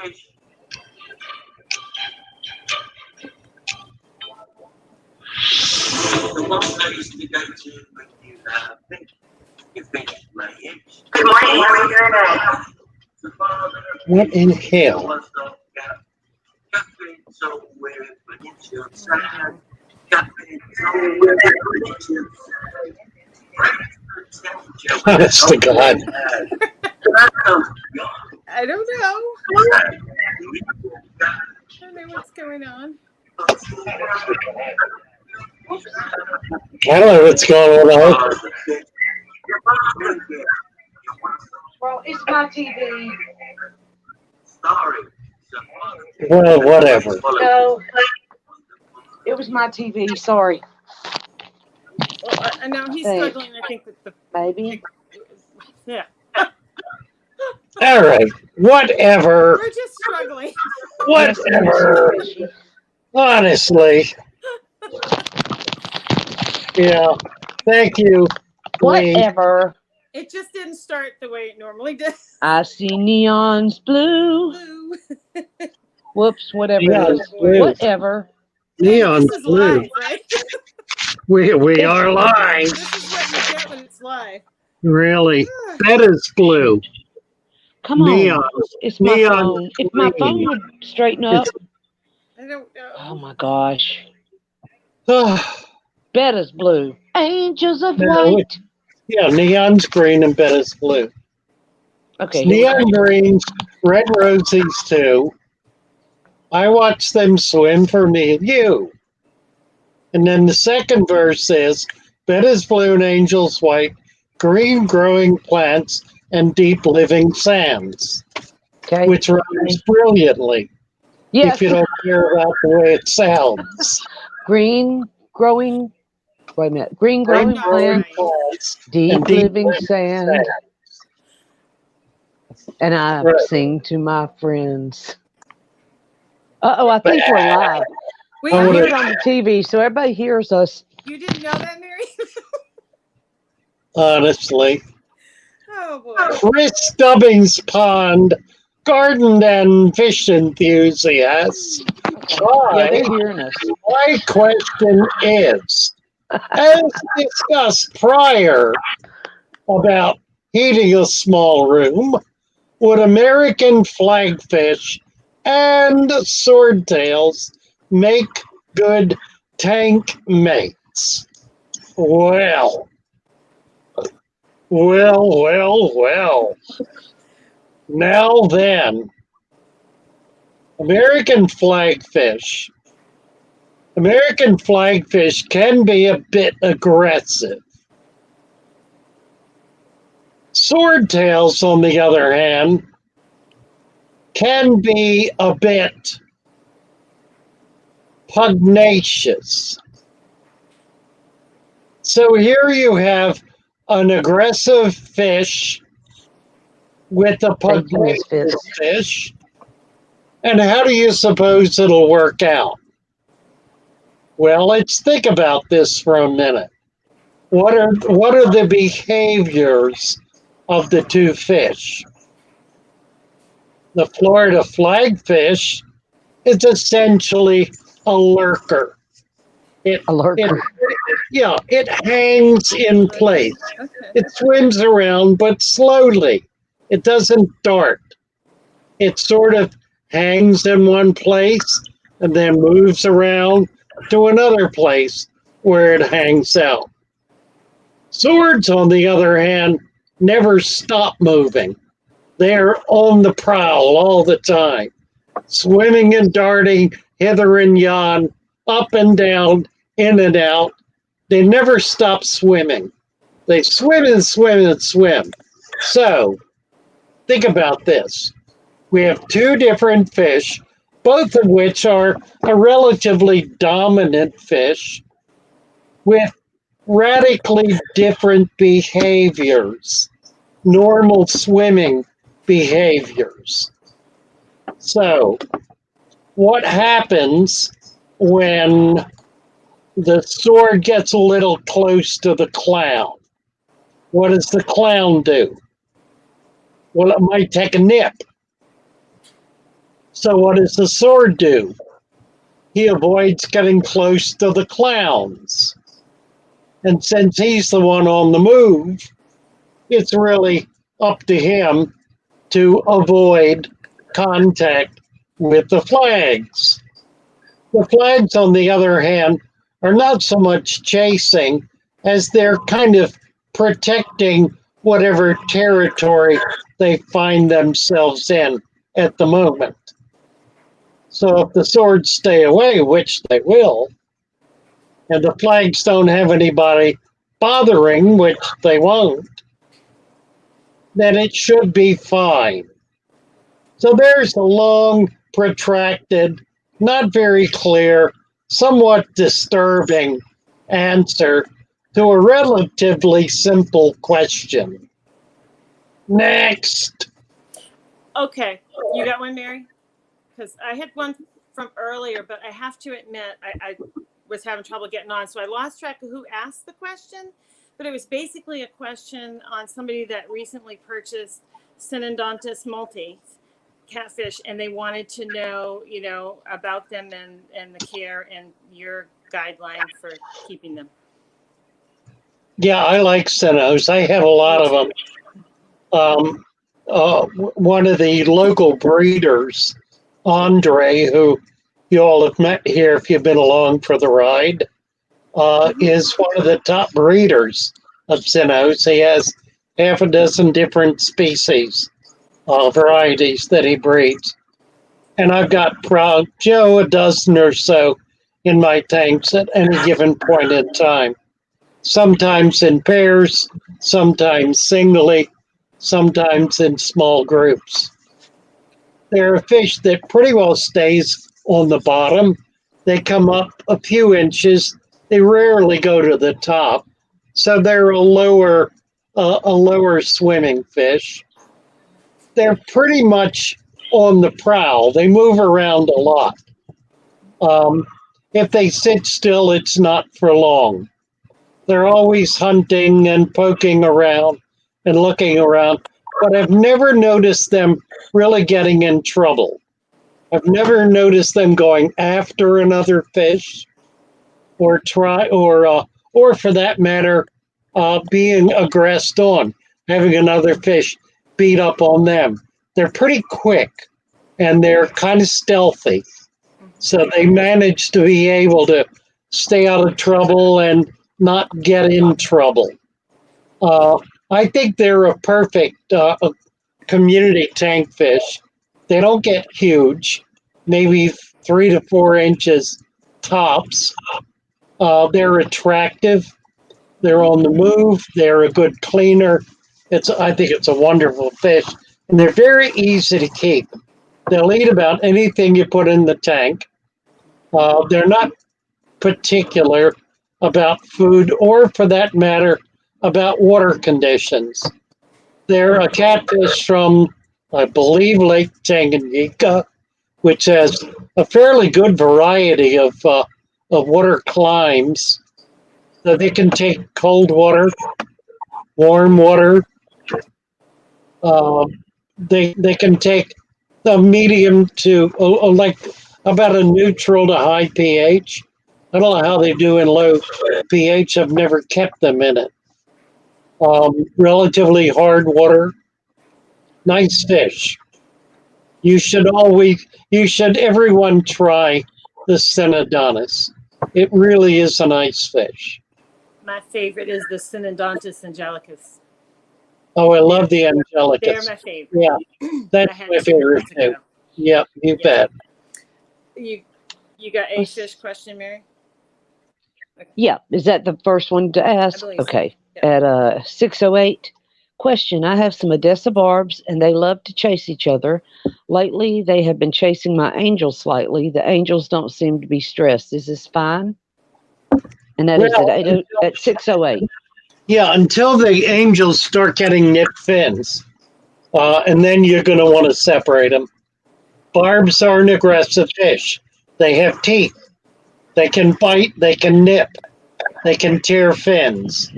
fish. The one place to go to when you think you fish my eggs. Good morning, how are you doing today? What in hell? Honest to God. I don't know. I don't know what's going on. I don't know what's going on. Well, it's my TV. Well, whatever. No, it was my TV. Sorry. Well, I know he's struggling, I think, with the... Maybe. Yeah. All right. Whatever. We're just struggling. Whatever. Honestly. Yeah. Thank you. Lee. Whatever. It just didn't start the way it normally does. I see neons blue. Blue. Whoops, whatever Neon's it is. blue. Whatever. Neon's This is blue. live, right? We are live. This is what you get when it's live. Really. That is blue. Come on. Neon. It's my Neon phone. If my phone would straighten up. I don't know. Oh my gosh. Oh, Betta's blue. Angels of No, white. yeah, neon's green and Betta's blue. Okay. Neon greens, red rosies too. I watch them swim for me and you. And then the second verse is Betta's blue and angels white, green growing plants and deep living sands. Okay. Which rhymes brilliantly. Yes. If you don't care about the way it sounds. Green growing. Wait a minute. Green growing plants. Deep and living sand. And I sing to my friends. Uh-oh, I think we're live. We I hear it on the TV, so everybody hears us. You didn't know that, Mary? Honestly. Oh, boy. Chris Stubbings Pond, garden and fish enthusiasts. Yeah, they're hearing us. My question is, as discussed prior about heating a small room, would American flagfish and swordtails make good tank mates? Well. Now then, American flagfish can be a bit aggressive. Swordtails, on the other hand, can be a bit pugnacious. So here you have an aggressive fish with a pugnacious fish. And how do you suppose it'll work out? Well, let's think about this for a minute. What are the behaviors of the two fish? The Florida flagfish is essentially a lurker. It hangs in place. Okay. It swims around, but slowly. It doesn't dart. It sort of hangs in one place and then moves around to another place where it hangs out. Swords, on the other hand, never stop moving. They're on the prowl all the time, swimming and darting hither and yon, up and down, in and out. They never stop swimming. They swim and swim and swim. So, think about this. We have two different fish, both of which are a relatively dominant fish with radically different behaviors, normal swimming behaviors. So, what happens when the sword gets a little close to the clown? What does the clown do? Well, it might take a nip. So what does the sword do? He avoids getting close to the clowns. And since he's the one on the move, it's really up to him to avoid contact with the flags. The flags, on the other hand, are not so much chasing as they're kind of protecting whatever territory they find themselves in at the moment. So if the swords stay away, which they will, and the flags don't have anybody bothering, which they won't, then it should be fine. So there's a long, protracted, not very clear, somewhat disturbing answer to a relatively simple question. Next. Okay, you got one, Mary? Because I had one from earlier, but I have to admit I was having trouble getting on, so I lost track of who asked the question. But it was basically a question on somebody that recently purchased Synodontis multis catfish, and they wanted to know, about them and the care and your guideline for keeping them. Yeah, I like Synos. I have a lot of them. One of the local breeders, Andre, who you all have met here if you've been along for the ride, is one of the top breeders of Synos. He has half a dozen different species, varieties that he breeds. And I've got Joe, a dozen or so in my tanks at any given point in time. Sometimes in pairs, sometimes singly, sometimes in small groups. They're a fish that pretty well stays on the bottom. They come up a few inches. They rarely go to the top. So they're a lower swimming fish. They're pretty much on the prowl. They move around a lot. If they sit still, it's not for long. They're always hunting and poking around and looking around, but I've never noticed them really getting in trouble. I've never noticed them going after another fish or for that matter, being aggressed on, having another fish beat up on them. They're pretty quick and they're kind of stealthy. So they manage to be able to stay out of trouble and not get in trouble. I think they're a perfect community tank fish. They don't get huge, maybe 3 to 4 inches tops. They're attractive. They're on the move. They're a good cleaner. I think it's a wonderful fish. And they're very easy to keep. They'll eat about anything you put in the tank. They're not particular about food or, for that matter, about water conditions. They're a catfish from, I believe, Lake Tanganyika, which has a fairly good variety of water climes. So they can take cold water, warm water. They can take a medium to like about a neutral to high pH. I don't know how they do in low pH. I've never kept them in it. Relatively hard water. Nice fish. You should everyone try the Synodontis. It really is a nice fish. My favorite is the Synodontis angelicus. Oh, I love the angelicus. They're my favorite. Yeah, that's my favorite too. Yeah, you bet. You got a fish question, Mary? Okay. Yeah, is that the first one to ask? Okay. So. Yeah. At 608, question. I have some Odessa barbs and they love to chase each other. Lately, they have been chasing my angels slightly. The angels don't seem to be stressed. Is this fine? And that is at 608. Yeah, until the angels start getting nipped fins. And then you're going to want to separate them. Barbs are an aggressive fish. They have teeth. They can bite. They can nip. They can tear fins.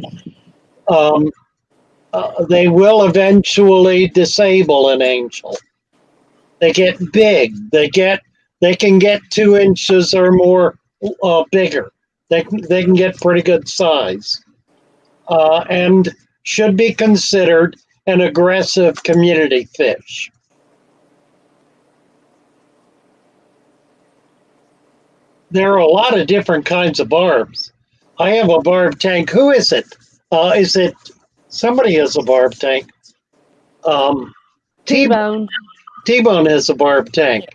They will eventually disable an angel. They get big. They can get 2 inches or more bigger. They can get pretty good size, and should be considered an aggressive community fish. There are a lot of different kinds of barbs. I have a barb tank. Who is it? Is it somebody has a barb tank? T-bone. T-Bone has a barb tank.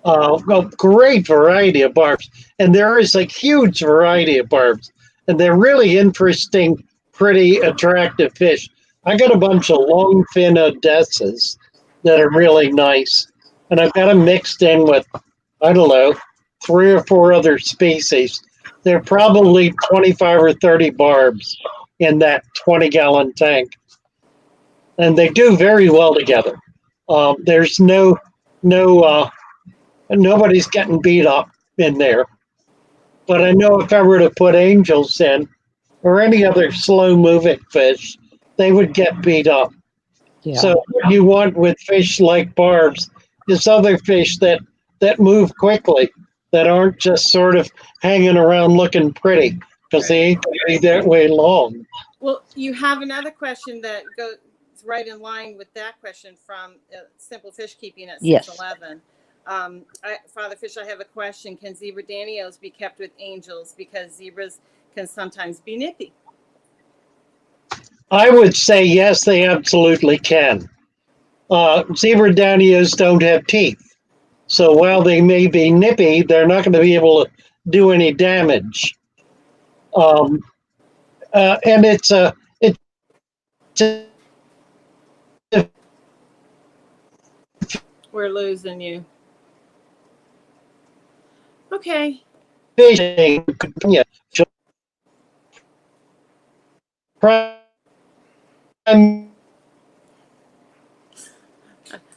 A great variety of barbs. And there is a huge variety of barbs. And they're really interesting, pretty attractive fish. I got a bunch of long fin Odessas that are really nice. And I've got them mixed in with, I don't know, 3 or 4 other species. There are probably 25 or 30 barbs in that 20-gallon tank. And they do very well together. There's nobody's getting beat up in there. But I know if I were to put angels in or any other slow-moving fish, they would get beat up. Yeah. So what you want with fish like barbs is other fish that move quickly, that aren't just sort of hanging around looking pretty, because they ain't going to be that way long. Well, you have another question that goes right in line with that question from Simple Fish Keeping at 611. Father Fish, I have a question. Can zebra danios be kept with angels because zebras can sometimes be nippy? I would say yes, they absolutely can. Zebra danios don't have teeth. So while they may be nippy, they're not going to be able to do any damage. And it's a We're losing you. Okay. fishing.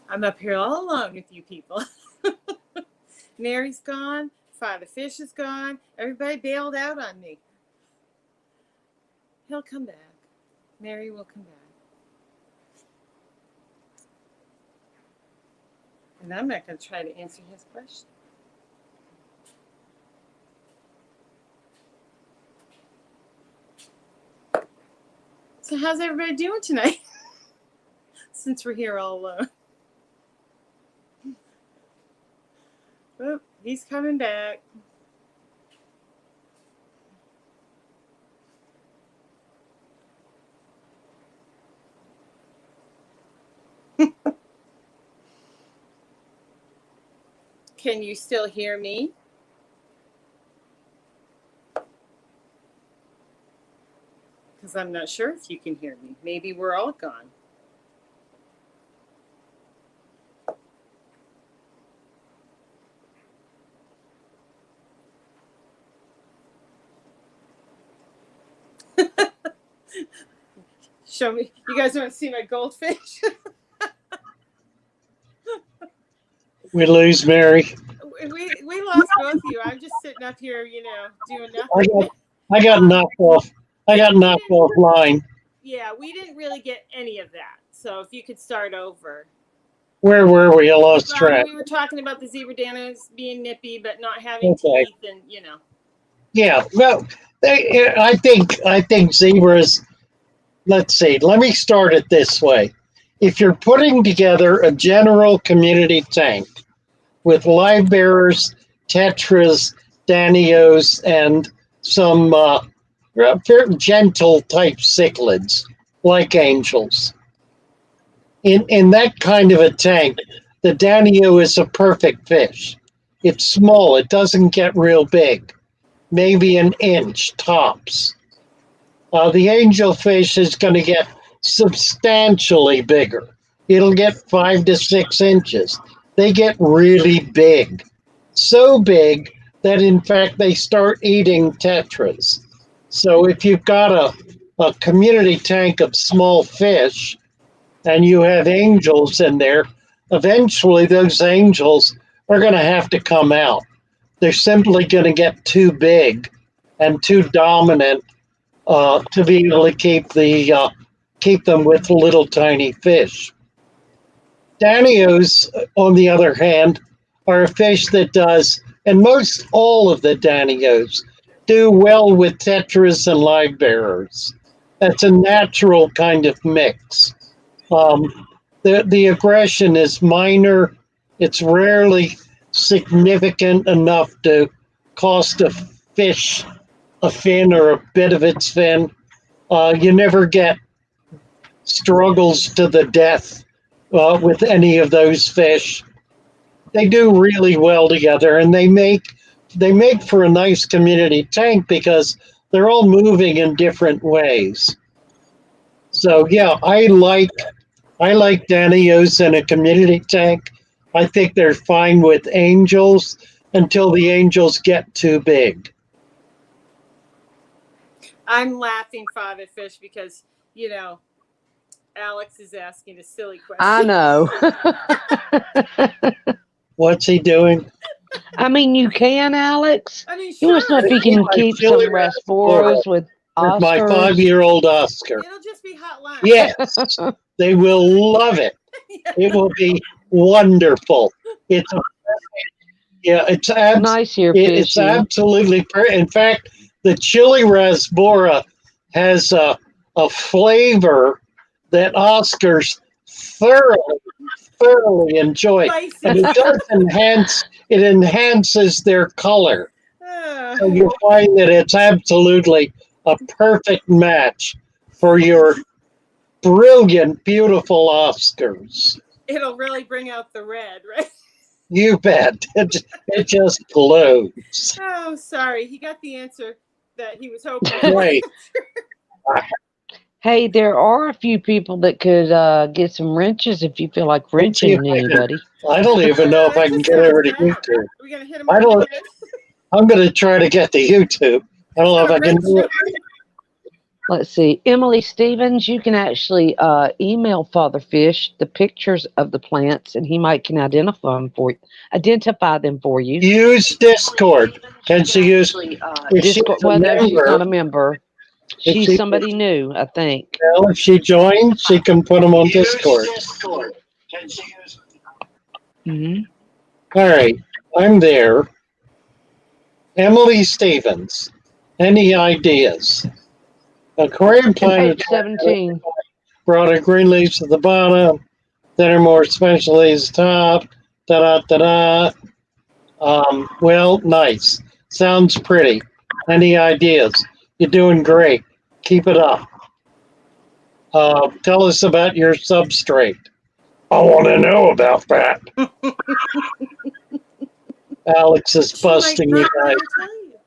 I'm up here all alone with you people. Mary's gone. Father Fish is gone. Everybody bailed out on me. He'll come back. Mary will come back. And I'm not going to try to answer his question. So how's everybody doing tonight? Since we're here all alone. Oh, he's coming back. Can you still hear me? Because I'm not sure if you can hear me. Maybe we're all gone. Show me. You guys want to see my goldfish? We lose Mary. We lost both of you. I'm just sitting up here, doing nothing. I got knocked off. I got knocked offline. Yeah, we didn't really get any of that. So if you could start over. Where were we? I lost track. We were talking about the zebra danios being nippy, but not having teeth, and Yeah, well, I think zebras. Let's see. Let me start it this way. If you're putting together a general community tank with live bearers, tetras, danios, and some gentle type cichlids like angels, in that kind of a tank, the danio is a perfect fish. It's small. It doesn't get real big, maybe an inch tops. The angelfish is going to get substantially bigger. It'll get 5 to 6 inches. They get really big. So big that, in fact, they start eating tetras. So if you've got a community tank of small fish and you have angels in there, eventually those angels are going to have to come out. They're simply going to get too big and too dominant to be able to keep them with little tiny fish. Danios, on the other hand, are a fish that does, and most all of the Danios do well with tetras and live bearers. That's a natural kind of mix. The aggression is minor. It's rarely significant enough to cost a fish a fin or a bit of its fin. You never get struggles to the death with any of those fish. They do really well together, and they make for a nice community tank because they're all moving in different ways. So yeah, I like Danios in a community tank. I think they're fine with angels until the angels get too big. I'm laughing, Father Fish, because, you know, Alex is asking a silly question. I know. What's he doing? I mean, you can, Alex. I mean, You must sure. know if you can My keep chili some Rasboros with With my Oscars. 5-year-old Oscar. It'll just be hot lunch. Yes, they will love it. It will be wonderful. It's Nice here, it's Fishy. absolutely in fact, the chili rasbora has a flavor that Oscars thoroughly enjoy, and it enhances their color. So you'll find that it's absolutely a perfect match for your brilliant, beautiful Oscars. It'll really bring out the red, right? You bet. It just glows. Oh, sorry. He got the answer that he was hoping. Right. Hey, there are a few people that could get some wrenches if you feel like wrenching anybody. I don't even know if I can get over to YouTube. Are we going to hit him? I'm going to try to get to YouTube. I don't know if I can do it. Let's see. Emily Stevens, you can actually email Father Fish the pictures of the plants, and he can identify them for you. Use Discord. Can she use Discord? Well, no, she's not a member. She's somebody new, I think. Well, if she joins, she can put them on Discord. Mm-hmm. All right, I'm there. Emily Stevens, any ideas? Aquarium Planet Page 17. brought a green leaves at the bottom, then are more special leaves top. Da-da-da-da. Well, nice. Sounds pretty. Any ideas? You're doing great. Keep it up. Tell us about your substrate. I want to know about that. Alex is busting you guys.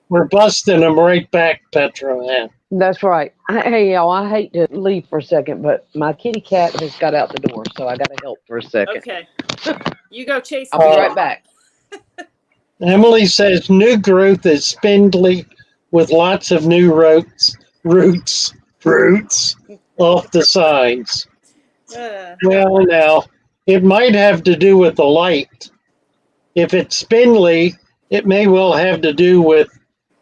We're busting them right back, Petra. That's right. Hey, y'all, I hate to leave for a second, but my kitty cat has got out the door, so I got to help for a second. Okay. You go chase I'll be right back. Emily says new growth is spindly with lots of new roots off the sides. Well, now, it might have to do with the light. If it's spindly, it may well have to do with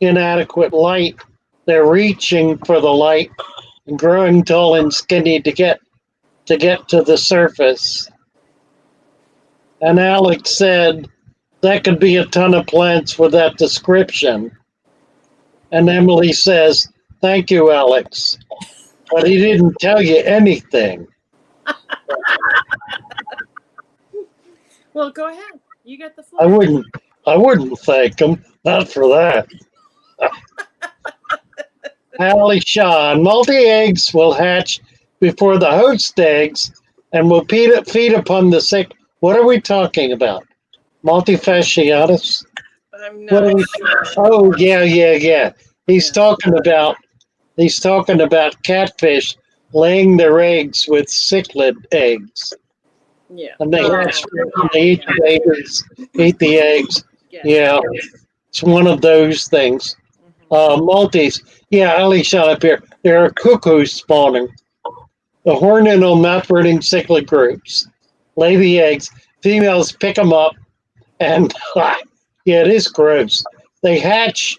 inadequate light. They're reaching for the light and growing tall and skinny to get to the surface. And Alex said that could be a ton of plants with that description. And Emily says, thank you, Alex. But he didn't tell you anything. Well, go ahead. You got the floor. I wouldn't thank him. Not for that. Hallie Sean, multi-eggs will hatch before the host eggs and will feed upon the sick. What are we talking about? Multifasciatus? I'm not sure. Oh, yeah. He's talking about catfish laying their eggs with cichlid eggs. Yeah. And they hatch, they eat the eggs. Yeah. It's one of those things. Multis. Yeah, Ali shot up here. There are cuckoos spawning. The horninal mouth-rooting cichlid groups lay the eggs. Females pick them up, and yeah, it is gross. They hatch.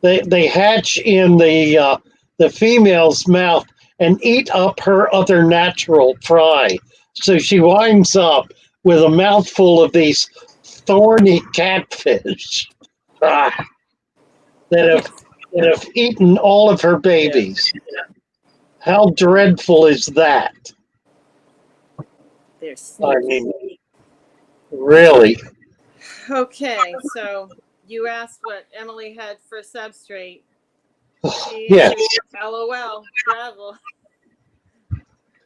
They hatch in the female's mouth and eat up her other natural fry. So she winds up with a mouthful of these thorny catfish that have eaten all of her babies. How dreadful is that? They're I sneaky. mean, really. Okay, so you asked what Emily had for substrate. She Yes, answered, LOL, travel.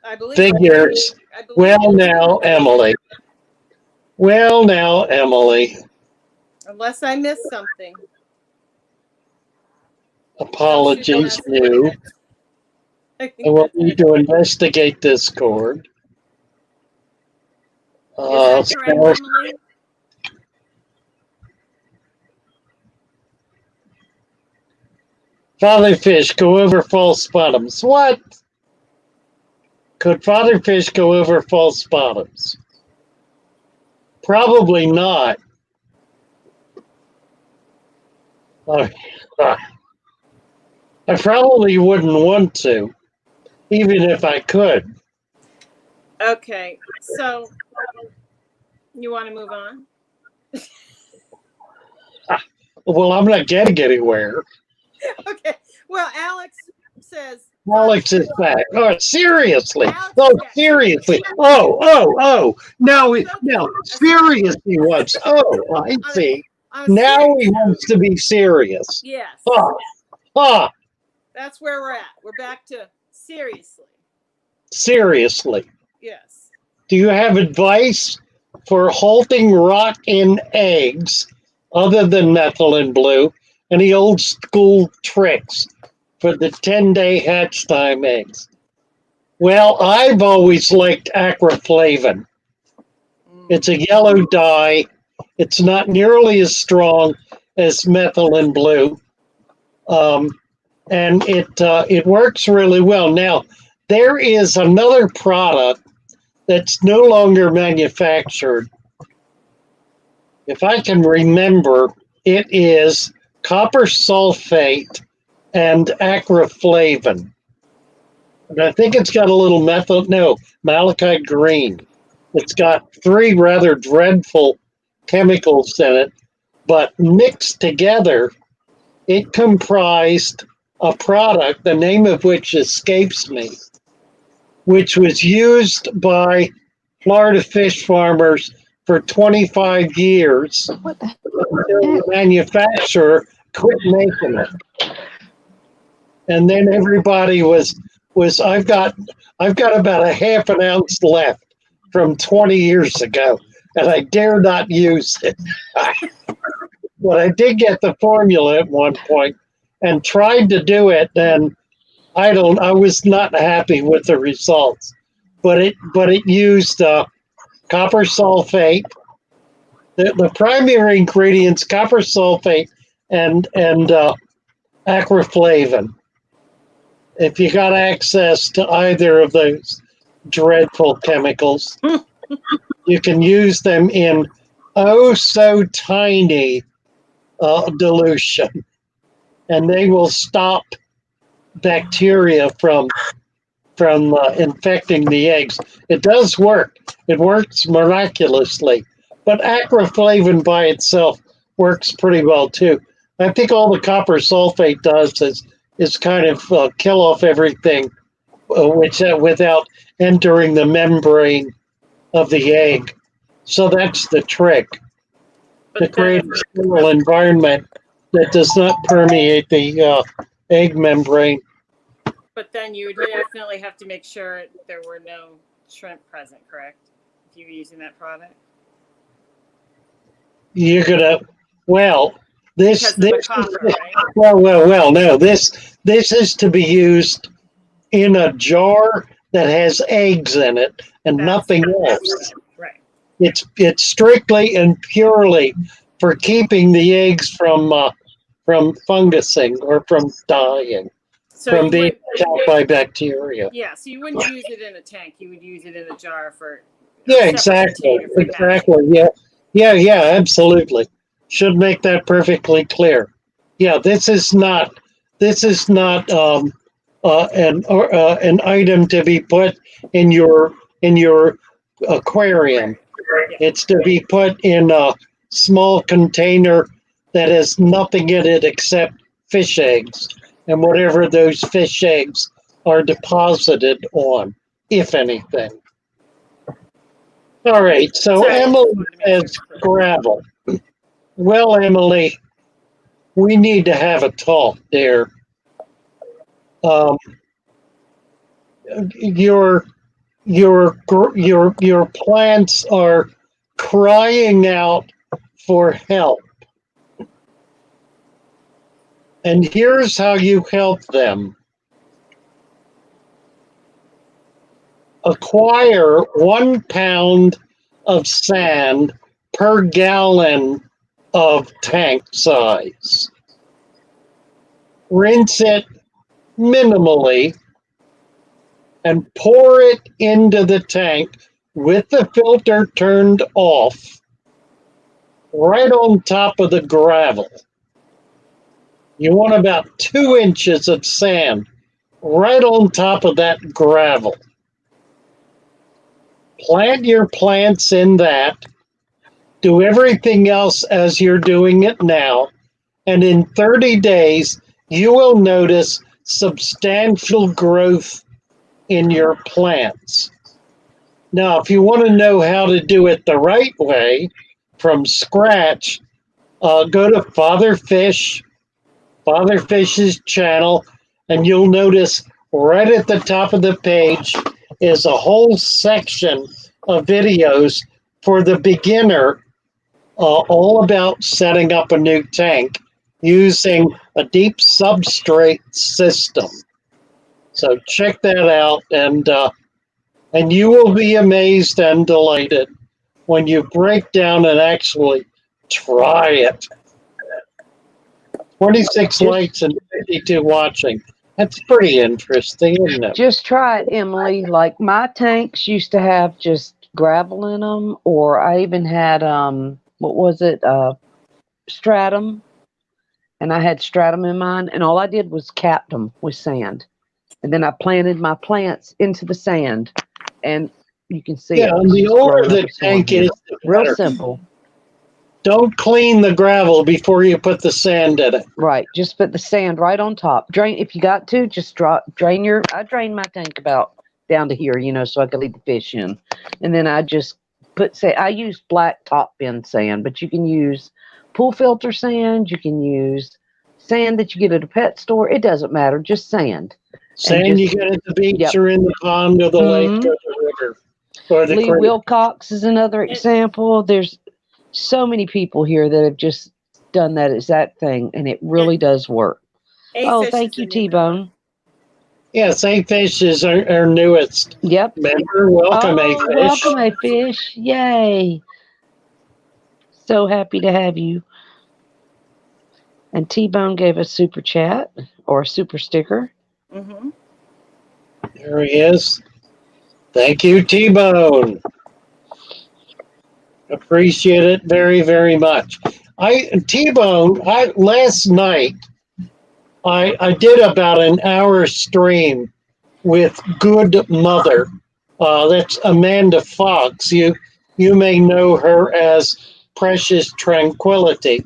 I believe. figures. I believe Well it. now, Emily. Well now, Emily. Unless I missed something. Apologies, Don't shoot the you. messenger. I I think will that's need to investigate Discord. Is that correct, so- Emily? Father fish go over false bottoms. What? Could father fish go over false bottoms? Probably not. I probably wouldn't want to, even if I could. Okay, so you want to move on? Well, I'm not getting anywhere. Okay, well, Alex says. Alex is back. Oh, seriously. Alex Oh, is back. seriously. Oh. Now, seriously once. Oh, I see. On a Now serious he note, wants to be serious. yes, Ah, that's where we're at. We're back to seriously. seriously. Yes. Do you have advice for halting rot in eggs other than methylene blue? Any old school tricks for the 10-day hatch time eggs? Well, I've always liked Acroflavin. It's a yellow dye. It's not nearly as strong as methylene blue. And it works really well. Now, there is another product that's no longer manufactured. If I can remember, it is copper sulfate and Acroflavin. And I think it's got a little malachite green. It's got 3 rather dreadful chemicals in it, but mixed together, it comprised a product, the name of which escapes me, which was used by Florida fish farmers for 25 years What the until the manufacturer quit making it. And then everybody was I've got about a half an ounce left from 20 years ago, and I dare not use it. But I did get the formula at one point and tried to do it, and I was not happy with the results. But it used copper sulfate. The primary ingredients: copper sulfate and Acroflavin. If you got access to either of those dreadful chemicals, you can use them in so tiny dilution, and they will stop bacteria from infecting the eggs. It does work. It works miraculously, but Acroflavin by itself works pretty well too. I think all the copper sulfate does is kind of kill off everything without entering the membrane of the egg. So that's the trick, to create a sterile environment that does not permeate the egg membrane. But then you would definitely have to make sure there were no shrimp present, correct? If you were using that product. You're gonna, well, this copper, right? well, no, this is to be used in a jar that has eggs in it and nothing else. Right. It's strictly and purely for keeping the eggs from fungusing or from dying, from being attacked by bacteria. Yeah, so you wouldn't use it in a tank. You would use it in a jar for. Yeah, exactly. Yeah, absolutely. Should make that perfectly clear. Yeah, this is not an item to be put in your aquarium. It's to be put in a small container that has nothing in it except fish eggs and whatever those fish eggs are deposited on, if anything. All right, so Sorry, I just Emily wanted to make says sure. gravel. Well, Emily, we need to have a talk there. Your your plants are crying out for help. And here's how you help them. Acquire 1 pound of sand per gallon of tank size. Rinse it minimally and pour it into the tank with the filter turned off, right on top of the gravel. You want about 2 inches of sand right on top of that gravel. Plant your plants in that. Do everything else as you're doing it now. And in 30 days, you will notice substantial growth in your plants. Now, if you want to know how to do it the right way from scratch, go to Father Fish's channel, and you'll notice right at the top of the page is a whole section of videos for the beginner, all about setting up a new tank using a deep substrate system. So check that out, and you will be amazed and delighted when you break down and actually try it. 26 likes and 52 watching. That's pretty interesting, isn't it? Just try it, Emily. Like my tanks used to have just gravel in them, or I even had what was it? Stratum, and I had stratum in mine, and all I did was capped them with sand, and then I planted my plants into the sand, and you can see Yeah, it. and the It's older growing up the a storm tank here. is, the Real better. simple. Don't clean the gravel before you put the sand in it. Right, just put the sand right on top. Drain if you got to. Just drain your. I drained my tank about down to here, so I could leave the fish in, and then I just I use black top bin sand, but you can use pool filter sand. You can use sand that you get at a pet store. It doesn't matter, just sand. Sand just- you get at the beach Yep. or in the pond or the lake Mhm. or the river or the Lee creek. Wilcox is another example. There's so many people here that have just done that exact thing, and it really does work. A-Fish Thank is you, a new member. T-Bone. Yes, A-Fish is our newest Yep. member. Welcome, A-Fish. Welcome, A-Fish. Yay. So happy to have you. And T-Bone gave a super chat or a super sticker. Mm-hmm. There he is. Thank you, T-Bone. Appreciate it very, very much. T-Bone, last night, I did about an hour stream with Good Mother. That's Amanda Fox. You may know her as Precious Tranquility.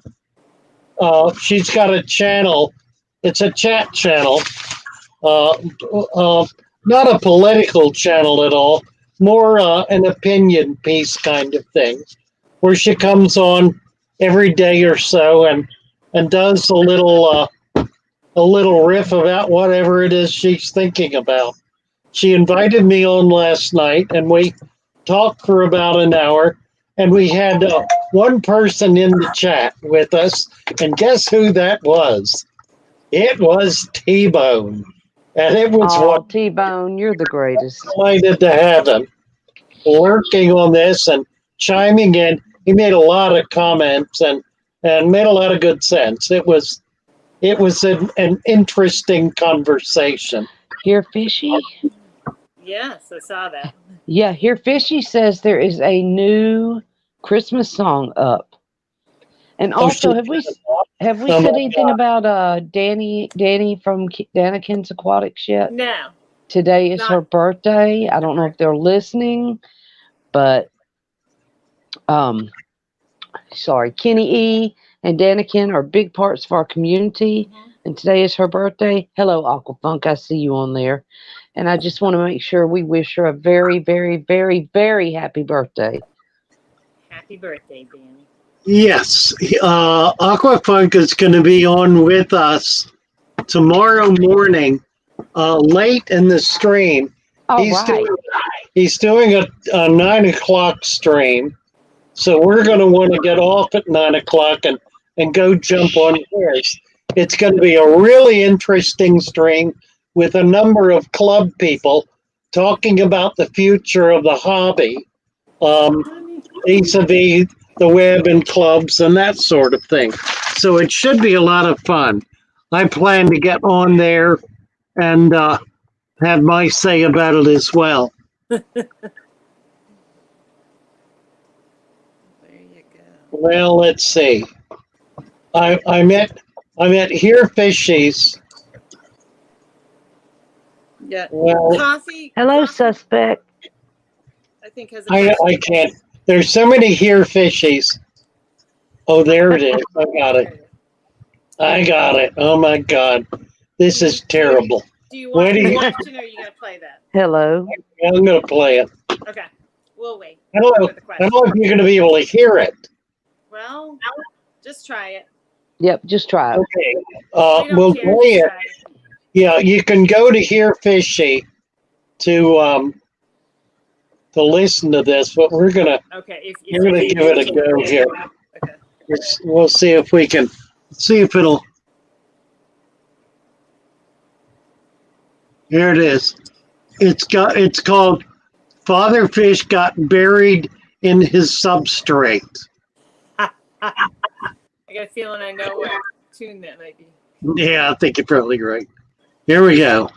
She's got a channel. It's a chat channel. Not a political channel at all. More an opinion piece kind of thing, where she comes on every day or so and does a little riff about whatever it is she's thinking about. She invited me on last night, and we talked for about an hour, and we had one person in the chat with us, and guess who that was? It was T-Bone, and it was T-Bone, you're the greatest. delighted to have him working on this and chiming in. He made a lot of comments and made a lot of good sense. It was an interesting conversation. Here, Fishy? Yes, I saw that. Yeah, here, Fishy says there is a new Christmas song up. And also, have we said anything about Danny from Danikin's Aquatics yet? No. Today is her birthday. I don't know if they're listening, but sorry, Kenny E. and Danikin are big parts of our community. And today is her birthday. Hello, Aquafunk. I see you on there. And I just want to make sure we wish her a very, very, very, very happy birthday. Happy birthday, Danny. Yes, Aquafunk is going to be on with us tomorrow morning, late in the stream. All He's right. he's doing a 9 o'clock stream, so we're going to want to get off at 9 o'clock and go jump on his. It's going to be a really interesting stream with a number of club people talking about the future of the hobby, vis-a-vis the web and clubs and that sort of thing. So it should be a lot of fun. I plan to get on there and have my say about it as well. There you go. Well, let's see. I met Here Fishies. Yeah. Well, Coffee. Hello, Coffee, suspect. I think has a I can't. There's so many Here Fishies. Oh, there it is. I got it. I got it. Oh my God, this is terrible. Do you want What do the you- question or are you going to play that? Hello. I'm gonna play it. Okay. We'll wait. I don't know. For the I don't question. know if you're gonna be able to hear it. Well, just try it. Yep, just try it. Okay. We don't We'll care. play Just it. try it. Yeah, you can go to Here Fishy to listen to this, but we're gonna Okay. give it a go here. Okay. We'll see if we can see if it'll. Here it is. It's called Father Fish Got Buried in His Substrate. I got a feeling I know what tune that might be. Yeah, I think you're probably right. Here we go.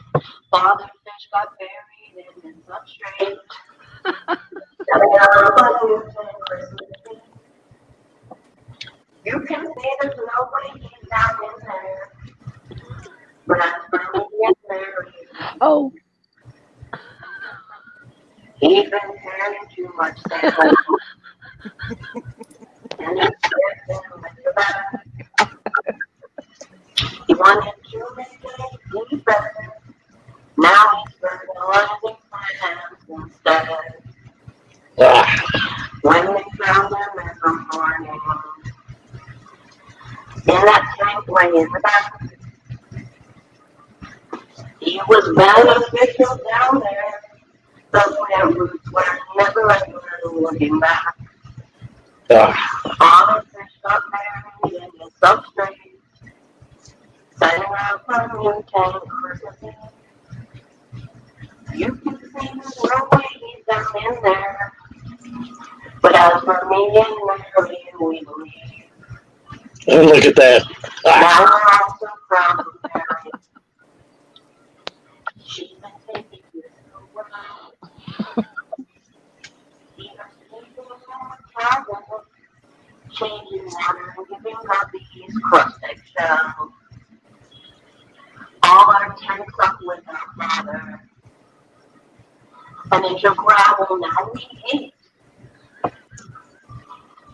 Father Fish got buried in his substrate. You can see there's nobody down in there. But I'm finally getting married. Oh, He's been carrying too much sand. And it's getting like the back. He wanted to make it better. Now he's fertilizing plants instead. When they found him in the morning, in that tank way in the back, he was beneficial down there. The plant roots were never ever looking back. Father Fish got buried in his substrate, setting up a new tank for the You can see there's no way he's down in there. But as for me and Mary, we believe. And look at that. Now we're all so proud of Mary. She's been taking you so well. Even sleeping in the cabin, changing water and giving puppies crust eggshells. All our tanks up with our father. An inch of gravel now we hate.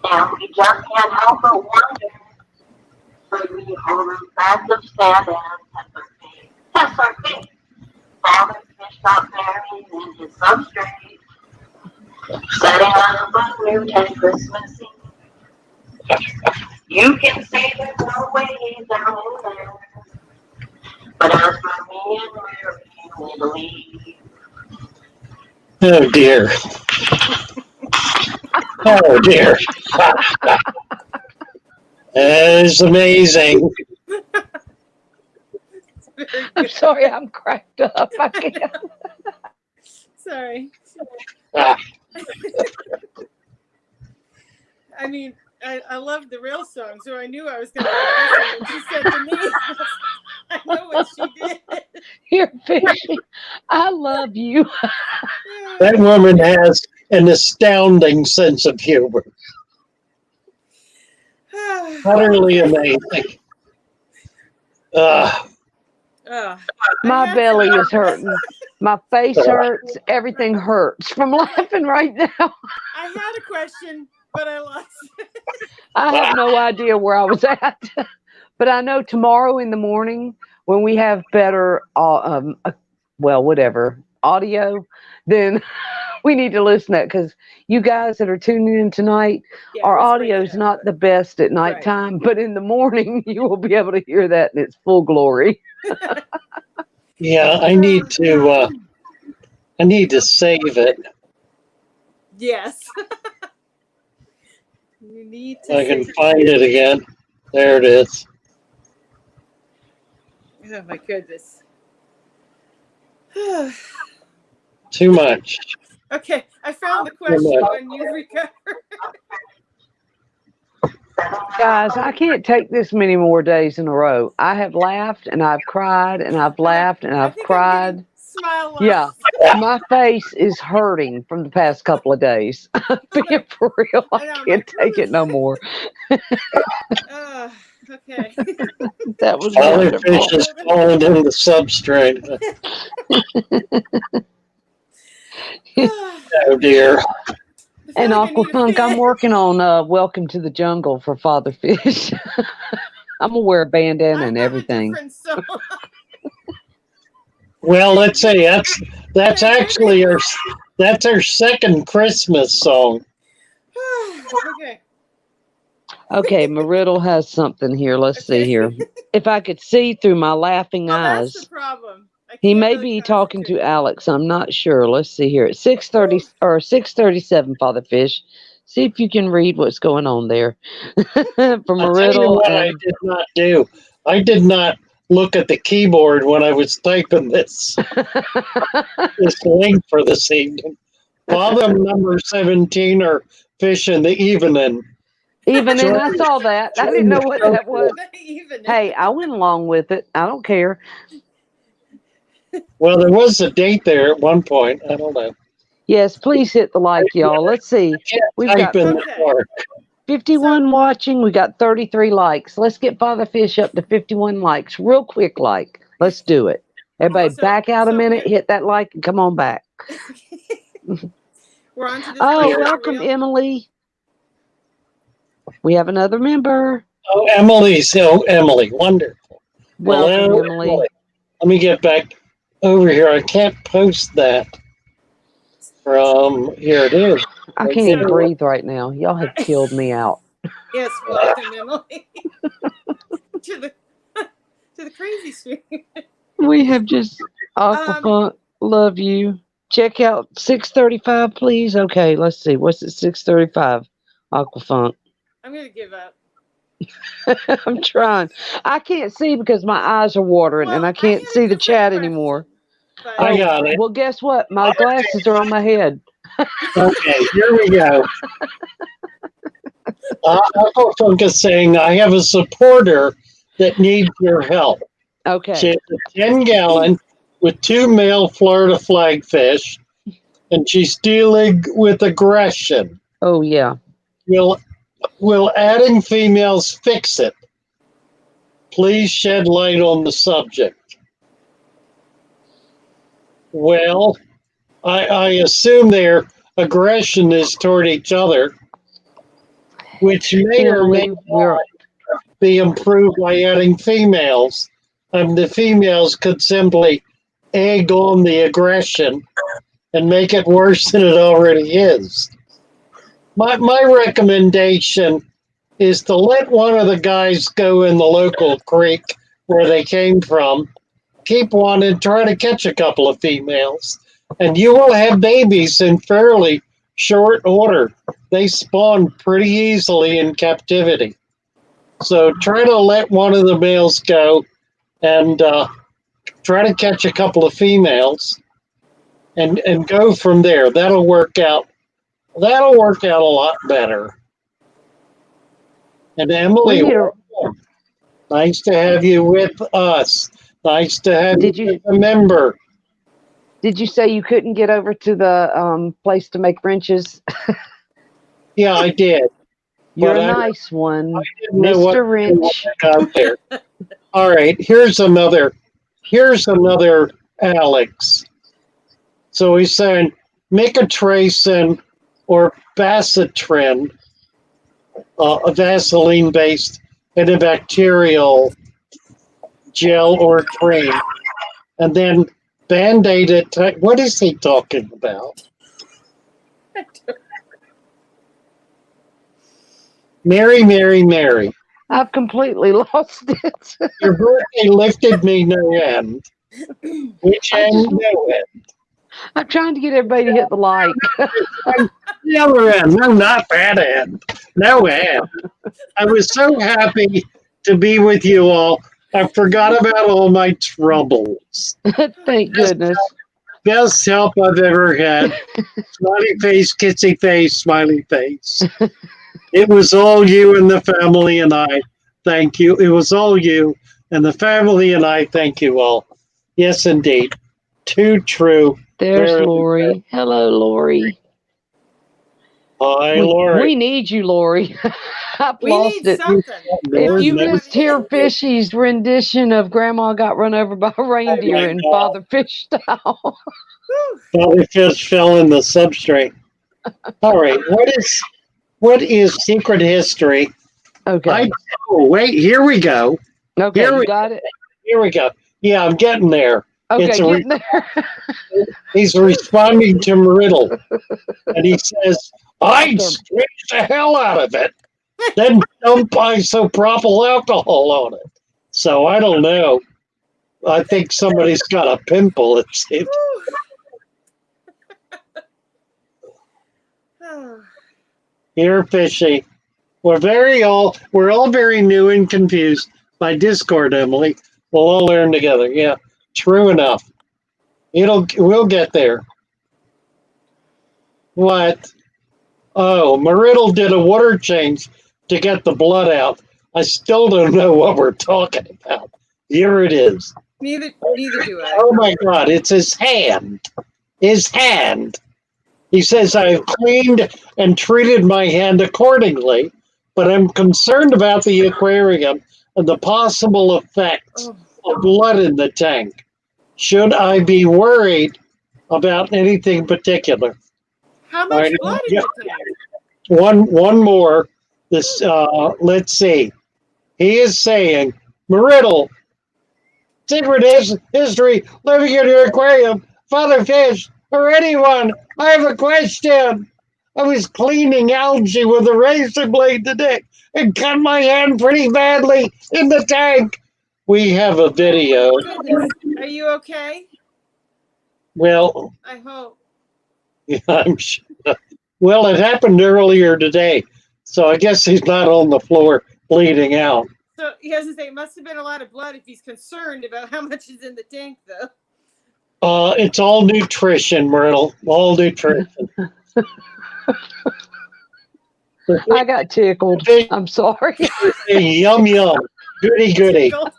And we just can't help but wonder. But we hold a bags of sand and test our fate. Test our fate. Father Fish got buried in his substrate. Setting up a new tank Christmas Eve. You can say there's no way he's down in there. But as for me and Mary, we believe. Oh dear. Oh dear. That is amazing. I'm sorry, I'm cracked up. I can't. Sorry. Ah, I mean, I love the real song, so I knew I was going to like this one. She said to me, I know what she did. Here, Fishy. I love you. that woman has an astounding sense of humor. Utterly amazing. My belly is hurting. My face hurts. Everything hurts from laughing right now. I had a question. but I lost. I have no idea where I was at, but I know tomorrow in the morning when we have better, whatever audio, then we need to listen to it because you guys that are tuning in tonight, Yeah, our it was audio is breaking not up, the best at nighttime, but in the morning you will be able to hear that in its full glory. Yeah, I need to save it. Yes. You need to I can save find it again. There it is. Oh my goodness. Too much. Okay, I found the question when you recover. Guys, I can't take this many more days in a row. I have laughed and I've cried and I've laughed and I I've think I'm cried. getting smile lines. Yeah, my face is hurting from the past couple of days. Being for real, I I know, I'm can't like, take it no more. Okay. That was Other wonderful. fish is falling in the substrate. Oh dear. And like I need a Aquafunk, I'm fit. working on Welcome to the Jungle for Father Fish. I'm gonna wear a bandana I and have a everything. different song. Well, let's say that's actually our second Christmas song. Okay. Okay, Mariddle has something here. Let's see here. If I could see through my laughing Well, that's the eyes. problem. He may be talking to Alex. I'm not sure. Let's see here. It's 6:30 or 6:37, Father Fish. See if you can read what's going on there. From a I'll tell you riddle. what I did not do. I did not look at the keyboard when I was typing this link for this evening. Bottom number 17 are fish in the evening. Even and I saw that. I didn't know what that was. Even Hey, I went along with it. I don't care. Well, there was a date there at one point. I don't know. Yes, please hit the like, y'all. Let's see. We've got Type in the dark. 51 watching. We got 33 likes. Let's get Father Fish up to 51 likes. Real quick like. Let's do it. Everybody back out a minute, hit that like, and come on back. We're on to this. Oh, welcome, Emily. We have another member. Oh, Emily. Wonderful. Welcome, Hello, Emily. Let me get back over here. I can't post that from here. It is. I can't even breathe right now. Y'all have killed me out. Yes, welcome, Emily. to the crazy stream. We have just Aquafunk. Love you. Check out 635, please. Okay, let's see. What's it? 635. Aquafunk. I'm gonna give up. I'm trying. I can't see because my eyes are watering and I can't see the chat anymore. I got it. Well, guess what? My glasses are on my head. Okay, here we go. Aquafunk is saying, I have a supporter that needs your help. Okay. She has a 10-gallon with 2 male Florida flagfish, and she's dealing with aggression. Oh, yeah. Will adding females fix it? Please shed light on the subject. Well, I assume their aggression is toward each other, which may or may not be improved by adding females. The females could simply egg on the aggression and make it worse than it already is. My recommendation is to let one of the guys go in the local creek where they came from, keep one and try to catch a couple of females. And you will have babies in fairly short order. They spawn pretty easily in captivity. So try to let one of the males go and try to catch a couple of females and go from there. That'll work out a lot better. And Emily, nice to have you with us. Nice to have you as a member. Did you say you couldn't get over to the place to make wrenches? Yeah, I did. You're a nice one, Mr. Wrench. All right, here's another Alex. So he's saying micatracin or bacitrine a Vaseline based antibacterial gel or cream, and then Band-Aid it. What is he talking about? Mary, Mary, Mary. I've completely lost it. Your birthday lifted me no end. Which I end? just- No end. I'm trying to get everybody to hit the like. The other end. No, not that end. No end. I was so happy to be with you all. I forgot about all my troubles. Thank goodness. Best help I've ever had. Smiley face, kissy face, smiley face. It was all you and the family and I. Thank you. It was all you and the family and I. Thank you all. Yes, indeed. Too true. There's Very Lori. Hello, Lori. Hi, Lori. We need you, Lori. I've We lost need it. something. If you Lord, missed here Fishy's rendition of Grandma Got Run Over by a Reindeer my in God. Father Fish style. Father Fish fell in the substrate. All right. What is secret history? Okay. Wait, here we go. Okay, Here you we got it? Here we go. Yeah, I'm getting there. Okay, It's get there. He's responding to Meriddle, and he says, "I'd squeeze the hell out of it, then dump isopropyl alcohol on it." So I don't know. I think somebody's got a pimple. It seems. Here, Fishy. We're all very new and confused by Discord, Emily. We'll all learn together. Yeah, true enough. We'll get there. What? Oh, Meriddle did a water change to get the blood out. I still don't know what we're talking about. Here it is. Neither do I. Oh my God, it's his hand. His hand. He says, I've cleaned and treated my hand accordingly, but I'm concerned about the aquarium and the possible effects of blood in the tank. Should I be worried about anything particular? How much blood in the tank? One more. This let's see. He is saying, Meriddle, secret history, living in your aquarium, Father Fish, or anyone. I have a question. I was cleaning algae with a razor blade today and cut my hand pretty badly in the tank. We have a video. Goodness. Are you okay? Well, I hope. yeah, I'm sure. Well, it happened earlier today, so I guess he's not on the floor bleeding out. So he has to say it must have been a lot of blood if he's concerned about how much is in the tank, though. It's all nutrition, Myrtle. All nutrition. I got tickled. I'm sorry. Yum yum. Goody goody. I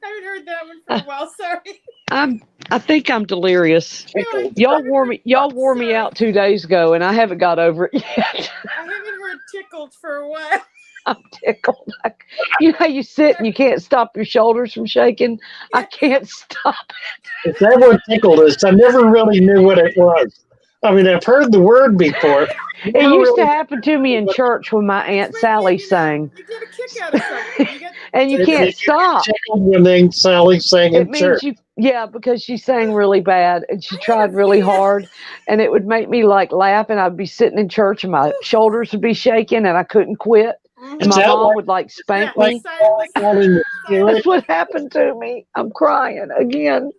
haven't heard that one for a while. Sorry. I think I'm delirious. Y'all wore me out 2 days ago, and I haven't got over it yet. I haven't heard tickled for a while. I'm tickled. You know how you sit and you can't stop your shoulders from shaking? I can't stop it. Is that what tickled us? I never really knew what it was. I mean, I've heard the word before. It used to happen to me in church when my Aunt Sally sang. You get a kick out of something. And you can't stop. Tickled when Aunt Sally sang in church. Yeah, because she sang really bad and she tried really hard, and it would make me like laugh, and I'd be sitting in church and my shoulders would be shaking and I couldn't quit. And my mom would like spank me. That's what happened to me. I'm crying again.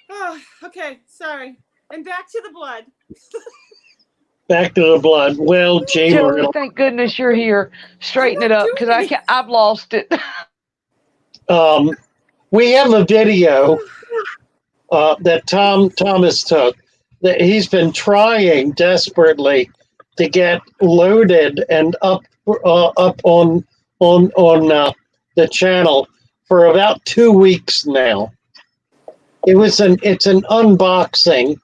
Oh, okay, sorry. And back to the blood. Back to the blood. Well, Joey, thank goodness you're here. Straighten it up because I've lost it. We have a video that Thomas took that he's been trying desperately to get loaded and up on the channel for about 2 weeks now. It's an unboxing.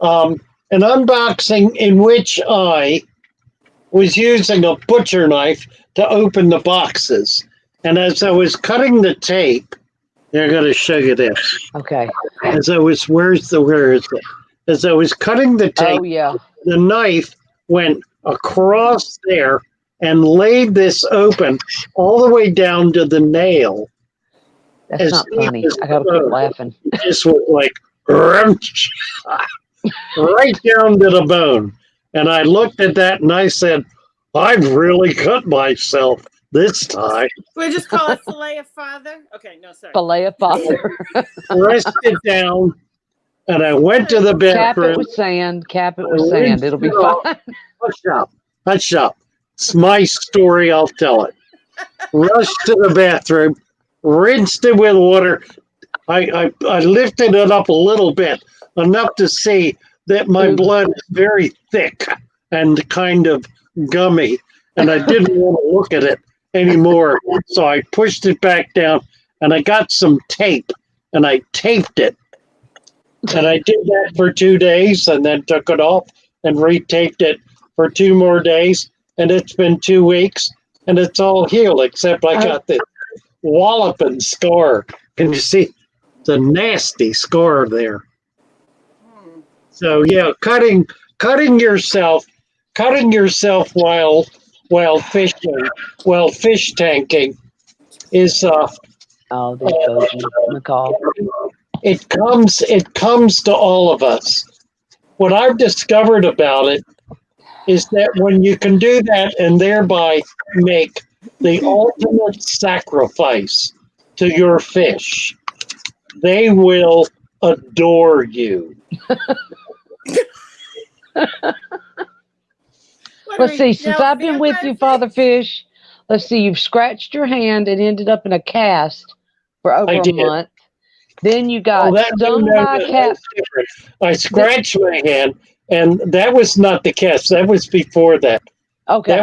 An unboxing in which I was using a butcher knife to open the boxes. And as I was cutting the tape, they're going to show you this. Okay. As I was, where is it? As I was cutting the tape, oh, yeah. the knife went across there and laid this open all the way down to the nail. That's As not deep funny. as I gotta the quit bone. laughing. It just was like crunch, right down to the bone. And I looked at that and I said, I've really cut myself this time. We just call it fillet of father. Okay, no, sorry. Fillet of father. Pressed it down, and I went to the Cap it bathroom. with sand. Cap it I with sand. rinsed It'll be it off. fine. Hush up. Hush up. It's my story. I'll tell it. Rushed to the bathroom, rinsed it with water. I lifted it up a little bit, enough to see that my blood is very thick and kind of gummy, and I didn't want to look at it anymore. So I pushed it back down, and I got some tape, and I taped it. And I did that for 2 days, and then took it off and retaped it for 2 more days. And it's been 2 weeks, and it's all healed, except I got this walloping scar. Can you see? It's a nasty scar there. So yeah, cutting yourself while fishing, while fish tanking is Oh, there goes McCall. it comes to all of us. What I've discovered about it is that when you can do that and thereby make the ultimate sacrifice to your fish, they will adore you. Let's see. Since I've been with you, Father Fish, let's see. You've scratched your hand and ended up in a cast for over a month. Then you got stung by a cat. I scratched my hand, and that was not the cast. That was before that. Okay.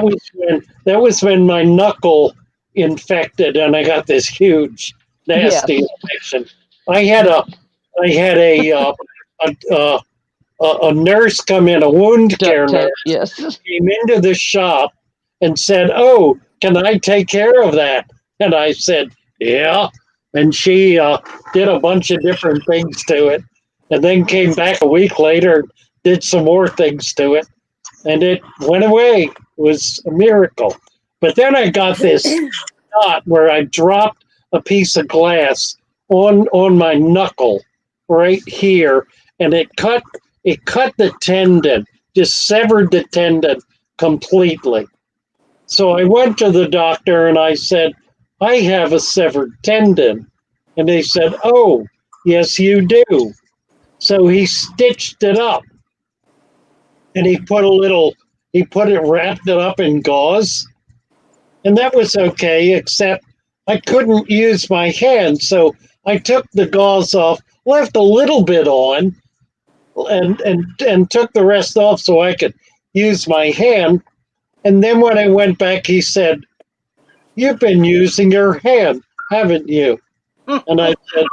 That was when my knuckle infected, and I got this huge, nasty infection. I had a nurse come in, a wound care nurse, came into the shop and said, "Oh, can I take care of that?" And I said, "Yeah." And she did a bunch of different things to it, and then came back a week later, did some more things to it, and it went away. It was a miracle. But then I got this dot where I dropped a piece of glass on my knuckle right here, and it cut the tendon, just severed the tendon completely. So I went to the doctor and I said, "I have a severed tendon." And they said, "Oh, yes, you do." So he stitched it up, and wrapped it up in gauze, and that was okay, except I couldn't use my hand. So I took the gauze off, left a little bit on, and took the rest off so I could use my hand. And then when I went back, he said, "You've been using your hand, haven't you?" And I said,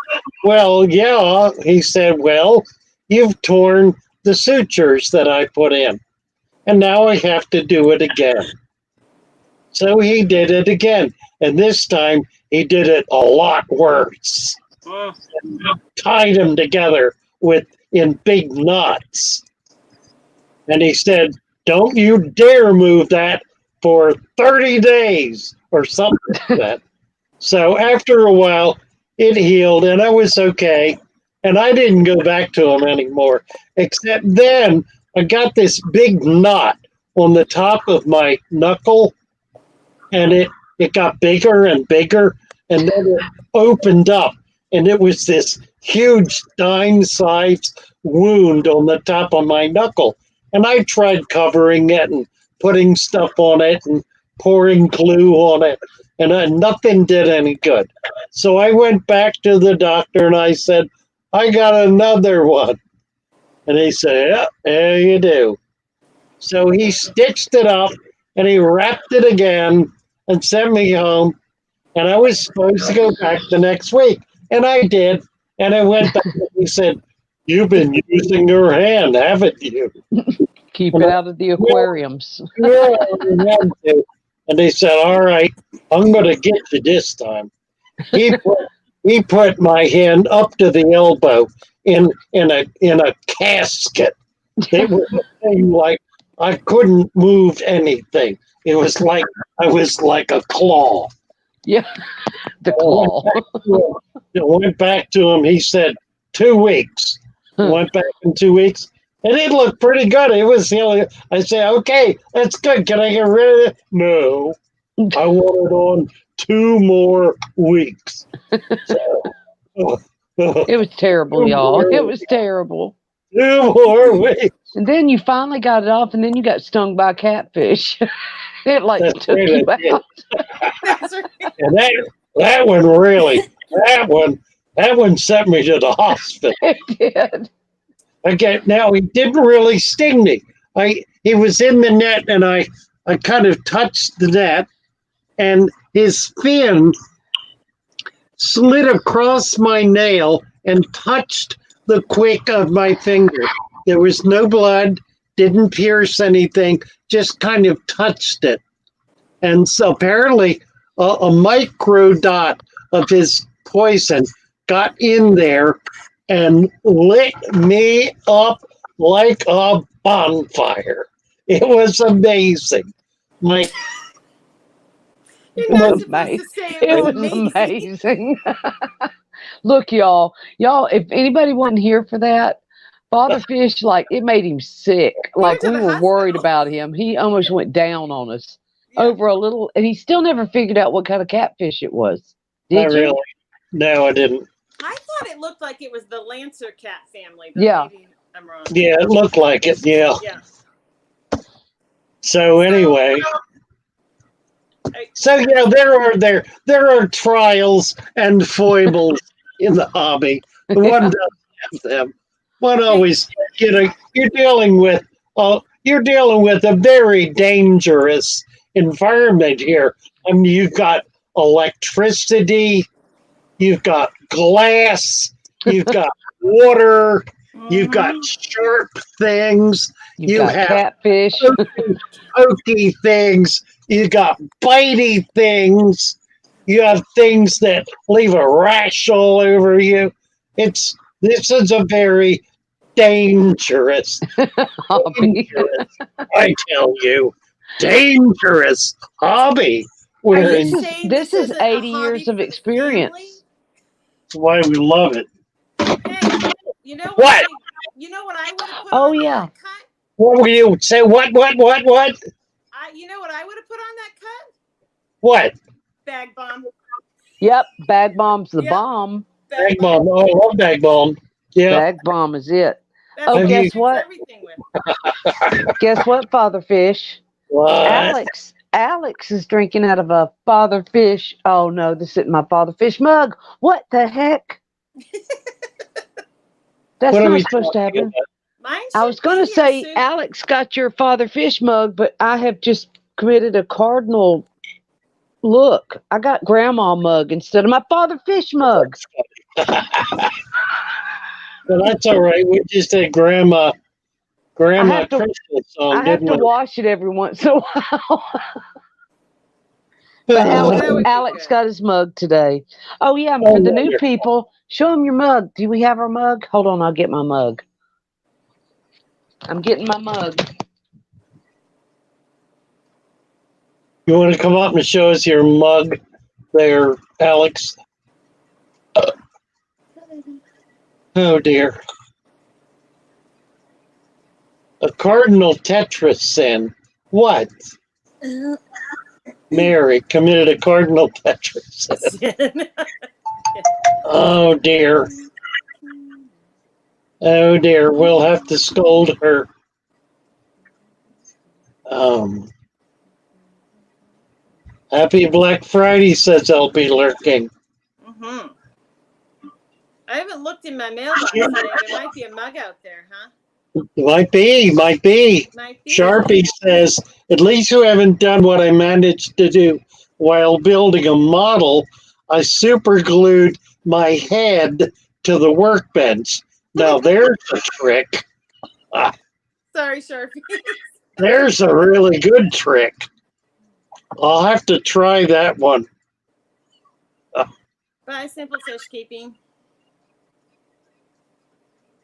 "Well, yeah." He said, "Well, you've torn the sutures that I put in, and now I have to do it again." So he did it again, and this time he did it a lot worse. Tied them together in big knots. And he said, "Don't you dare move that for 30 days or something like that." So after a while, it healed, and I was okay. And I didn't go back to him anymore, except then I got this big knot on the top of my knuckle, and it got bigger and bigger, and then it opened up, and it was this huge dime-sized wound on the top of my knuckle. And I tried covering it and putting stuff on it and pouring glue on it, and nothing did any good. So I went back to the doctor and I said, "I got another one." And he said, "Yeah, there you do." So he stitched it up and he wrapped it again and sent me home. And I was supposed to go back the next week. And I did. And I went back and he said, "You've been using your hand, haven't you?" Keep it out of the aquariums. Yeah, we had to. And they said, "All right, I'm going to get you this time." He put my hand up to the elbow in a casket. It was a thing like I couldn't move anything. It was like I was like a claw. Yeah, the claw. I went back to him. He said 2 weeks. Went back in 2 weeks, and it looked pretty good. It was, I said, okay, that's good. Can I get rid of it? No, I want it on 2 more weeks. So, It was terrible, y'all. It was terrible. 2 more weeks. And then you finally got it off, and then you got stung by a catfish. It like That's took right, you I did. out. That's right. And that one really, that one sent me to the hospital. It did. Okay, now he didn't really sting me. He was in the net, and I kind of touched the net, and his fin slid across my nail and touched the quick of my finger. There was no blood, didn't pierce anything, just kind of touched it. And so apparently a micro dot of his poison got in there and lit me up like a bonfire. It was amazing. My You're not was supposed amazing. to say It was amazing. Look, y'all, if anybody wasn't here for that, Father Fish, like, it made him sick. Like, to we the were worried hospital. about him. He almost went down on us Yeah. over a little, and he still never figured out what kind of catfish it was. Not Did you? really. No, I didn't. I thought it looked like it was the Lancer cat family, but Yeah. maybe I'm wrong. Yeah, it looked like it. Yeah. Yeah. So anyway, so yeah, there are trials and foibles in the hobby. One doesn't have them. One always, you're dealing with a very dangerous environment here. I mean, you've got electricity, you've got glass, you've got water, you've got sharp things, You got have catfish. pokey things, you got bitey things, you have things that leave a rash all over you. This is a very dangerous, hobby. I tell you, dangerous hobby. Are you That's saying This is a 80 hobby years for of the experience. why we love it. family? Hey, you know What? you know what I would have put Oh, on yeah. that cut? What will you say? What? You know what I would have put on that cut? What? Bag bomb. Yep, bag bomb's the Yep. bomb. Bag bomb. Oh, I love bag bomb. Yeah. Bag bomb is it. That's Oh, what I guess mix what? everything with. Guess what, Father Fish? What? Alex is drinking out of a Father Fish. Oh no, this isn't my Father Fish mug. What the heck? That's What are we not supposed to talking happen. Mine I should was going be to here say soon. Alex got your Father Fish mug, but I have just committed a cardinal look. I got Grandma mug instead of my Father Fish mug. Well, that's all right. We just did Grandma have to- Christmas song, I have didn't to we? wash it every once in a while. But That would be Alex good. got his mug today. Oh yeah, and Oh, for the new wonderful. people, show them your mug. Do we have our mug? Hold on, I'll get my mug. I'm getting my mug. You want to come up and show us your mug there, Alex? Oh, dear. A cardinal tetrasin. What? Mary committed a cardinal tetrasin. Oh, dear. Oh, dear. We'll have to scold her. Happy Black Friday, says LB Lurking. Mm-hmm. I haven't looked in my mailbox today. There might be a mug out there, huh? Might be. Might be. Sharpie says, at least you haven't done what I managed to do while building a model. I super glued my head to the workbench. Now there's a trick. Sorry, Sharpie. There's a really good trick. I'll have to try that one. Bye, Simple Fish Keeping.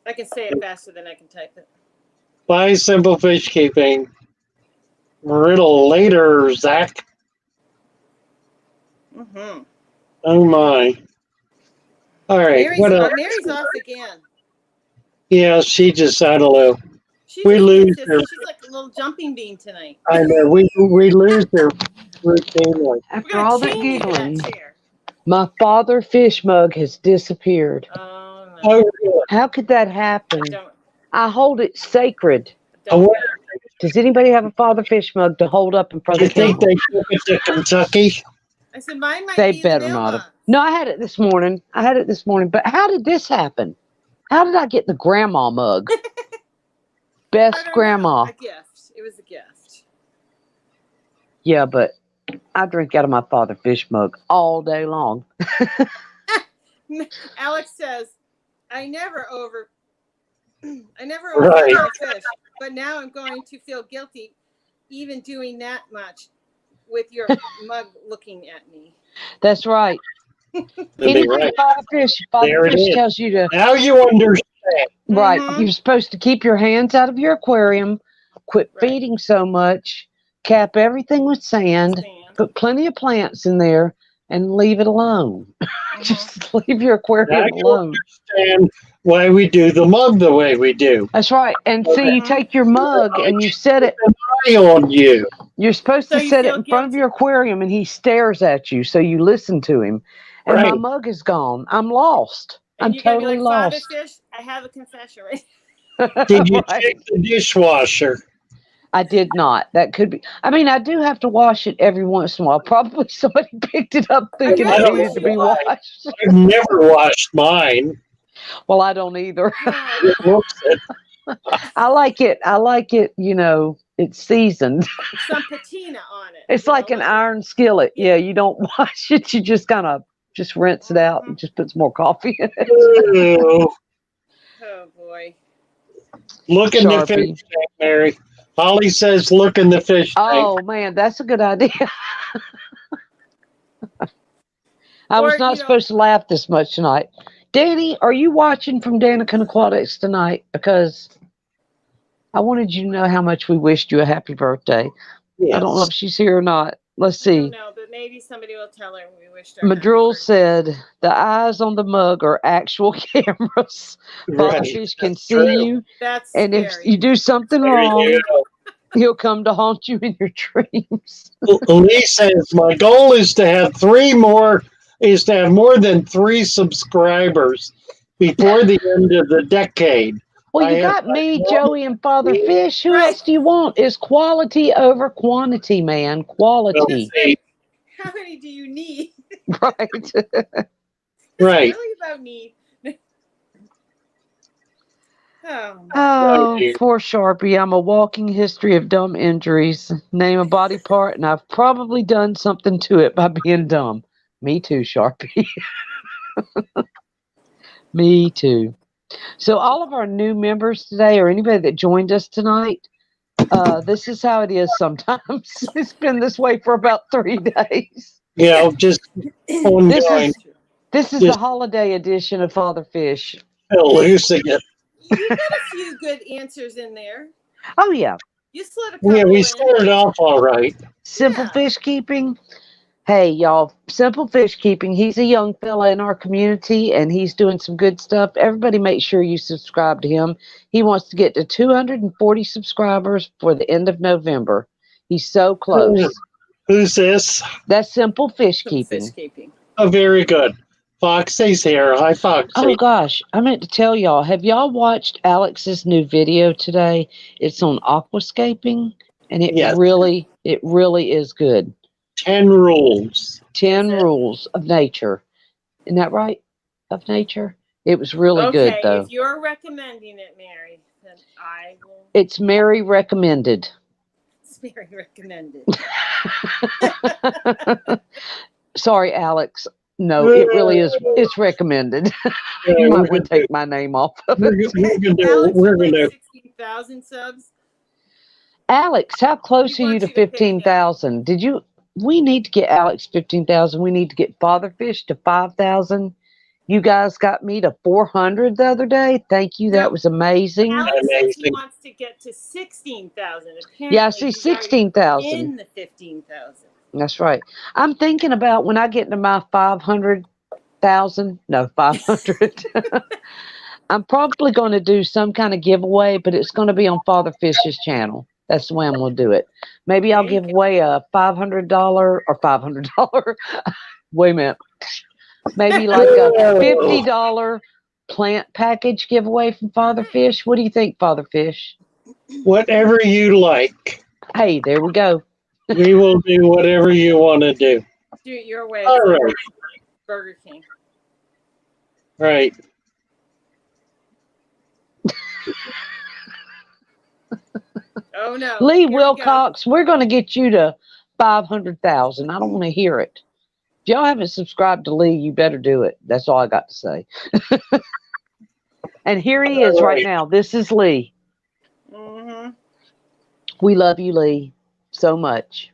I can say it faster than I can type it. Bye, Simple Fish Keeping. little later, Zach. Mm-hmm. Oh my. All right. What else? Mary's off again. Yeah, she just, I don't know. She We just lose gets this. her. She's like a little jumping bean tonight. I know. We lose her routinely. We're After gonna all that chain you to giggling, that chair. my father fish mug has disappeared. Oh no! Oh, really? How could that happen? Don't I hold it sacred. I don't. wonder, Does anybody have a father fish mug to hold up in front do of you the think camera? they took it to Kentucky? I said mine might They be better not have. vanilla. No, I had it this morning. But how did this happen? How did I get the grandma mug? I Best don't grandma. know. A gift. It was a gift. Yeah, but I drink out of my father fish mug all day long. Alex says, I never over Right. my fish, but now I'm going to feel guilty even doing that much with your mug looking at me. That's right. That'd be right. Father There it fish is. tells you to Now you understand. right. Mhm. You're supposed to keep your hands out of your aquarium, quit Right. feeding so much, cap everything with sand, Sand. put plenty of plants in there, and leave it alone. Mhm. Just leave your Now aquarium you alone. understand why we do the mug the way we do. That's right. And so you Mhm. take your mug and you set it. Eye on you. You're supposed So to you set it feel in front of guilty. your aquarium, and he stares at you. So you listen to him. And my Right. mug is gone. I'm lost. And I'm you're gonna be totally like, Father lost. Fish, I have a confession, right? Did you Right. check the dishwasher? I did not. That could be. I mean, I do have to wash it every once in a while. Probably somebody picked it up thinking bet it you needed to be why. washed. I've never washed mine. Well, I don't either. Oh, It looks it. I like it. You know, it's seasoned. some patina on it. It's you like know, an iron skillet. Yeah. Yeah, you don't wash it. You just kind of just rinse it out and just put some more coffee in it. Ooh. Oh boy. Look in the fish Sharpie. tank, Mary. Holly says, look in the fish tank. Oh man, that's a good idea. I was Or, not supposed to laugh this much tonight. Danny, are you watching from Danica Aquatics tonight? Because I wanted you to know how much we wished you a happy birthday. Yes. I don't know if she's here or not. Let's I don't see. know, but maybe somebody will tell her we wished her. Madrul said the eyes on the mug are actual cameras. Father Right. Fish can That's see true. you, That's and if scary. you do something There wrong, you go. he'll come to haunt you in your dreams. Lee says, my goal is to have more than 3 subscribers before the end of the decade. Well, I you have got me, my Joey, and Father mom- Fish. Who Right. else do you want? It's quality over quantity, man. Quality. Right. How many do you need? Right. It's Right. really about need. Oh, my. Oh, poor Sharpie. I'm a walking history of dumb injuries. Name a body part, and I've probably done something to it by being dumb. Me too, Sharpie. Me too. So, all of our new members today, or anybody that joined us tonight, this is how it is sometimes. It's been this way for about 3 days. Yeah, just ongoing. This is the holiday edition of Father Fish. Losing it. You got a few good answers in there. Oh, yeah. You slid a couple Yeah, we in. started off all right. Simple Yeah. fish keeping. Hey, y'all, Simple Fish Keeping. He's a young fella in our community, and he's doing some good stuff. Everybody make sure you subscribe to him. He wants to get to 240 subscribers for the end of November. He's so close. Who's this? That's Simple Fish Some Keeping. fish keeping. Oh, very good. Foxy's here. Hi, Foxy. Oh, gosh. I meant to tell y'all. Have y'all watched Alex's new video today? It's on aquascaping, and it Yes. really is good. 10 rules. 10 Is it? rules of nature. Isn't that right? Of nature? It was really good, though. If you're recommending it, Mary, then I will. It's Mary recommended. It's very recommended. Sorry, Alex. No, it really is. It's recommended. Yeah, You we're might want to take my name off of We're it. gonna do. 16,000 subs. Alex, how close We are you want to you to pick 15,000? We need to get Alex 15,000. We need to get Father Fish to 5,000. You guys got me to 400 the other day. Thank you. No. That was amazing. Alex says he Amazing. wants to get to 16,000. Apparently, Yeah, I see he's already 16,000. in the 15,000. That's right. I'm thinking about when I get to my 500,000. No, 500. I'm probably going to do some kind of giveaway, but it's going to be on Father Fish's channel. That's the way I'm going to do it. Maybe I'll give away a $500 or $500. Wait a minute. Maybe like a $50 plant package giveaway from Father Fish. What do you think, Father Fish? Whatever you like. Hey, there we go. We will do whatever you want to do. Do it your way. All It's like right. Burger King. Right. Oh no. Lee Here we go. Wilcox, we're going to get you to 500,000. I don't want to hear it. If y'all haven't subscribed to Lee, you better do it. That's all I got to say. And here he is right now. This is Lee. Mm-hmm. We love you, Lee, so much.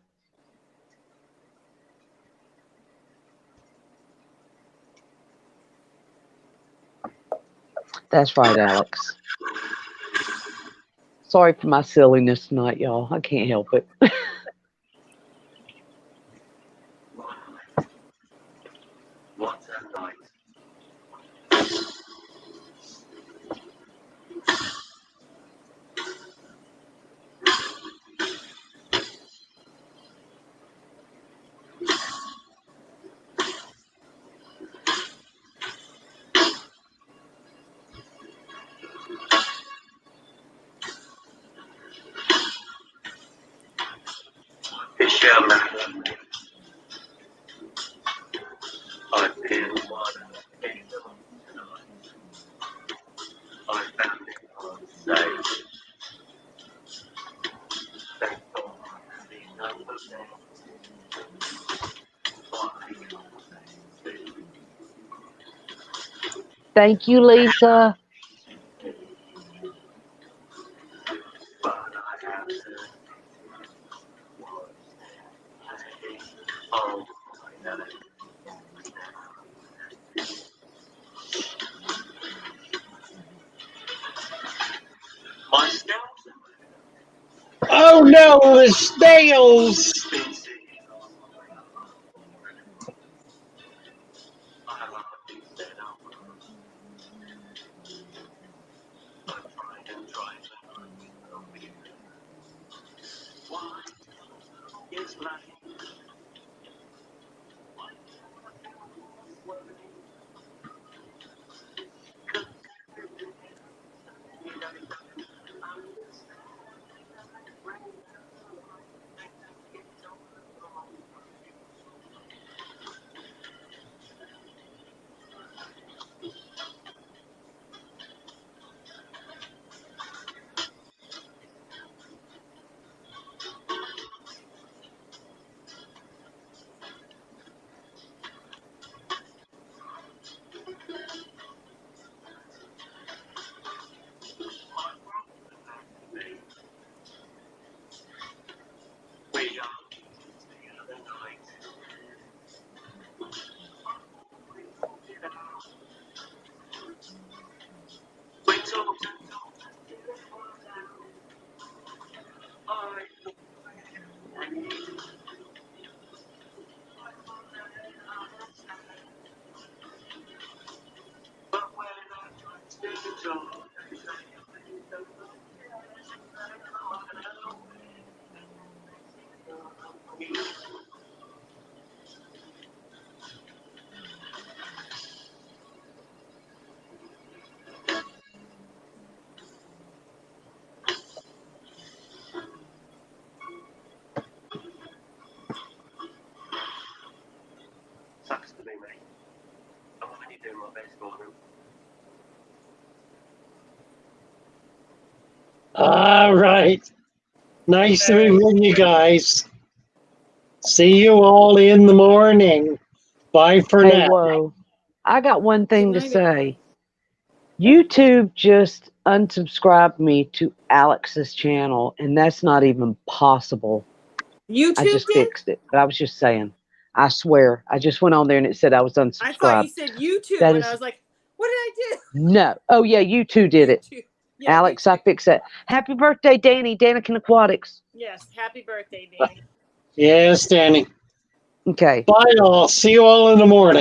That's right, Alex. Sorry for my silliness tonight, y'all. I can't help it. What a night. Fishy, madam. I feel one in tonight. I found it on stage. Thank God the number Thank you, Lisa. but I have to oh my God. My scouts Oh no, the snails! been singing all I have been set up. I tried and tried to why is life we are the other night. We talked and talked. I but when I tried to talk, sucks to be me. I'm only doing my best for them. All right. Nice to be with you guys. See you all in the morning. Bye for Hey, now. whoa. I got one thing to Good night, say. YouTube just unsubscribed me to Alex's channel, and that's not even possible. YouTube I just did? fixed it, but I was just saying. I swear. I just went on there and it said I was unsubscribed. I thought you said YouTube, That and is- I was like, what did I do? No. Oh, yeah, you two did it. YouTube. Yeah, Alex, YouTube. I fixed that. Happy birthday, Danny. Danican Aquatics. Yes, happy birthday, Danny. Yes, Danny. Okay. Bye, all. See you all in the morning.